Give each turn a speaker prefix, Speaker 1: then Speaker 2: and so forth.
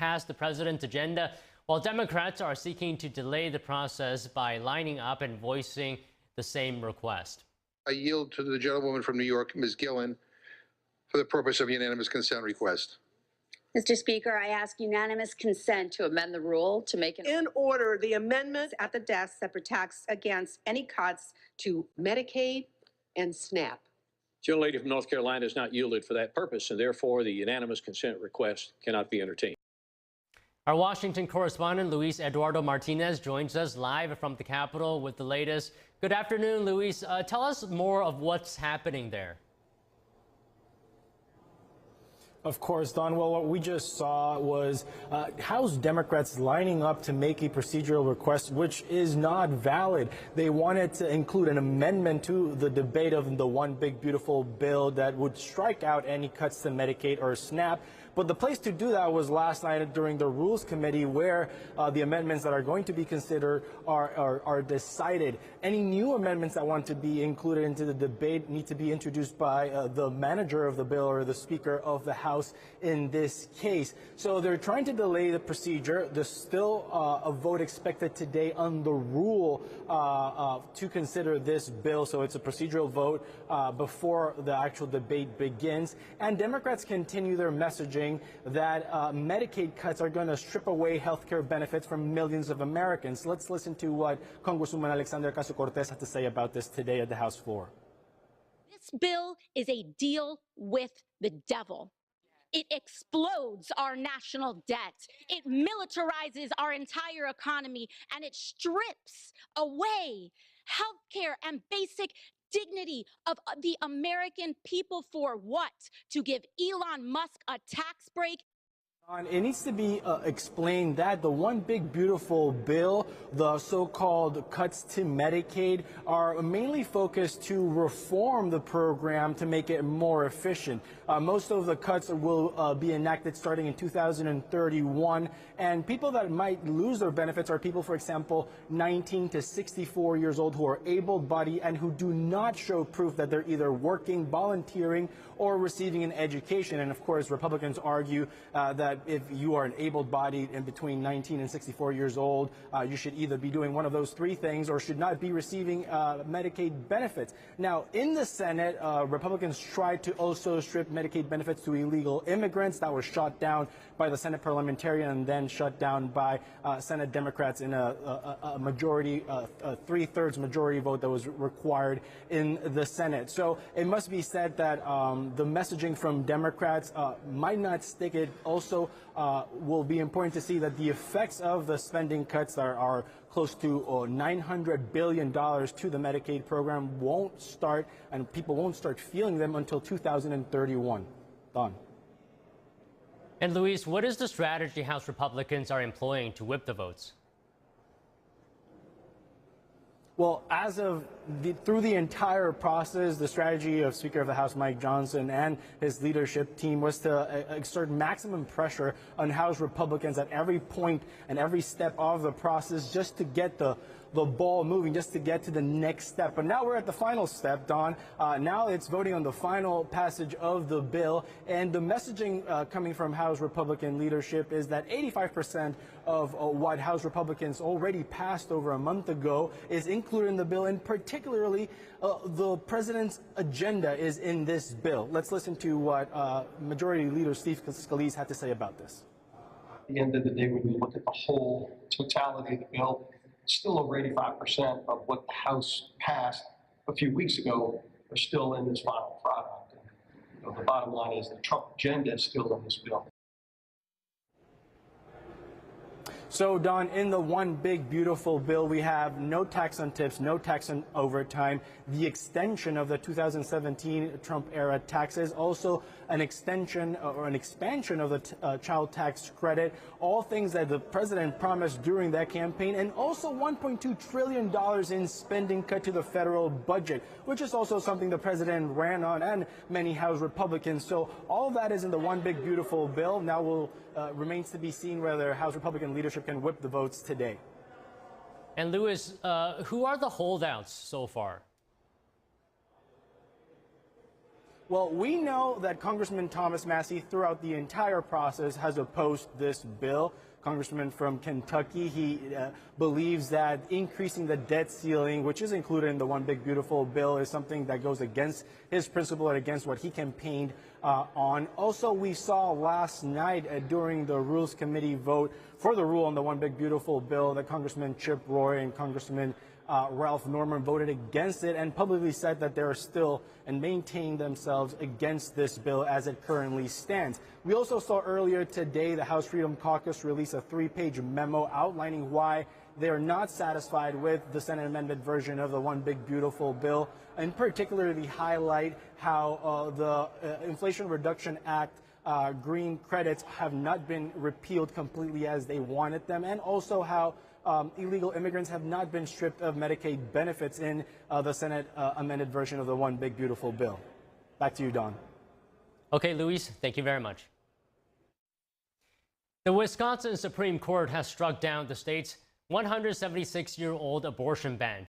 Speaker 1: pass the president's agenda, while Democrats are seeking to delay the process by lining up and voicing the same request.
Speaker 2: I yield to the gentlewoman from New York, Ms. Gillen, for the purpose of unanimous consent request.
Speaker 3: Mr. Speaker, I ask unanimous consent to amend the rule to make an
Speaker 4: In order, the amendment at the desk that protects against any cuts to Medicaid and SNAP.
Speaker 5: The gentlelady from North Carolina has not yielded for that purpose, and therefore the unanimous consent request cannot be entertained.
Speaker 1: Our Washington correspondent, Luis Eduardo Martinez, joins us live from the Capitol with the latest. Good afternoon, Luis. Tell us more of what's happening there.
Speaker 6: Of course, Don. Well, what we just saw was House Democrats lining up to make a procedural request, which is not valid. They wanted to include an amendment to the debate of the One Big Beautiful Bill that would strike out any cuts to Medicaid or SNAP. But the place to do that was last night during the Rules Committee, where the amendments that are going to be considered are decided. Any new amendments that want to be included into the debate need to be introduced by the manager of the bill or the Speaker of the House in this case. So they're trying to delay the procedure. There's still a vote expected today on the rule to consider this bill. So it's a procedural vote before the actual debate begins. And Democrats continue their messaging that Medicaid cuts are going to strip away health care benefits from millions of Americans. Let's listen to what Congresswoman Alexandria Ocasio-Cortez had to say about this today at the House floor.
Speaker 7: This bill is a deal with the devil. It explodes our national debt. It militarizes our entire economy, and it strips away health care and basic dignity of the American people. For what? To give Elon Musk a tax break?
Speaker 6: It needs to be explained that the One Big Beautiful Bill, the so-called cuts to Medicaid, are mainly focused to reform the program to make it more efficient. Most of the cuts will be enacted starting in 2031, and people that might lose their benefits are people, for example, 19 to 64 years old who are able-bodied and who do not show proof that they're either working, volunteering, or receiving an education. And of course, Republicans argue that if you are an able-bodied in between 19 and 64 years old, you should either be doing one of those three things or should not be receiving Medicaid benefits. Now, in the Senate, Republicans tried to also strip Medicaid benefits to illegal immigrants. That was shot down by the Senate parliamentarian and then shut down by Senate Democrats in a majority, a 3/3 majority vote that was required in the Senate. So it must be said that the messaging from Democrats might not stick. It also will be important to see that the effects of the spending cuts are close to $900 billion to the Medicaid program won't start, and people won't start feeling them until 2031. Don.
Speaker 1: And Luis, what is the strategy House Republicans are employing to whip the votes?
Speaker 6: Well, through the entire process, the strategy of Speaker of the House Mike Johnson and his leadership team was to exert maximum pressure on House Republicans at every point and every step of the process just to get the ball moving, just to get to the next step. But now we're at the final step, Don. Now it's voting on the final passage of the bill, and the messaging coming from House Republican leadership is that 85% of what House Republicans already passed over a month ago is included in the bill, and particularly the president's agenda is in this bill. Let's listen to what Majority Leader Steve Scalise had to say about this.
Speaker 8: At the end of the day, when you look at the whole totality of the bill, still over 85% of what the House passed a few weeks ago are still in this final product. And, the bottom line is the Trump agenda is still in this bill.
Speaker 6: So, Don, in the One Big Beautiful Bill, we have no tax on tips, no tax on overtime, the extension of the 2017 Trump-era taxes, also an extension or an expansion of the child tax credit, all things that the president promised during that campaign, and also $1.2 trillion in spending cut to the federal budget, which is also something the president ran on and many House Republicans. So all of that is in the One Big Beautiful Bill. Now remains to be seen whether House Republican leadership can whip the votes today.
Speaker 1: And Luis, who are the holdouts so far?
Speaker 6: Well, we know that Congressman Thomas Massie, throughout the entire process, has opposed this bill. Congressman from Kentucky, he believes that increasing the debt ceiling, which is included in the One Big Beautiful bill, is something that goes against his principle and against what he campaigned on. Also, we saw last night during the Rules Committee vote for the rule on the One Big Beautiful bill that Congressman Chip Roy and Congressman Ralph Norman voted against it and publicly said that they are still and maintain themselves against this bill as it currently stands. We also saw earlier today the House Freedom Caucus release a 3-page memo outlining why they are not satisfied with the Senate amendment version of the One Big Beautiful bill, and particularly highlight how the Inflation Reduction Act green credits have not been repealed completely as they wanted them, and also how illegal immigrants have not been stripped of Medicaid benefits in the Senate amended version of the One Big Beautiful bill. Back to you, Don.
Speaker 1: Okay, Luis, thank you very much. The Wisconsin Supreme Court has struck down the state's 176-year-old abortion ban.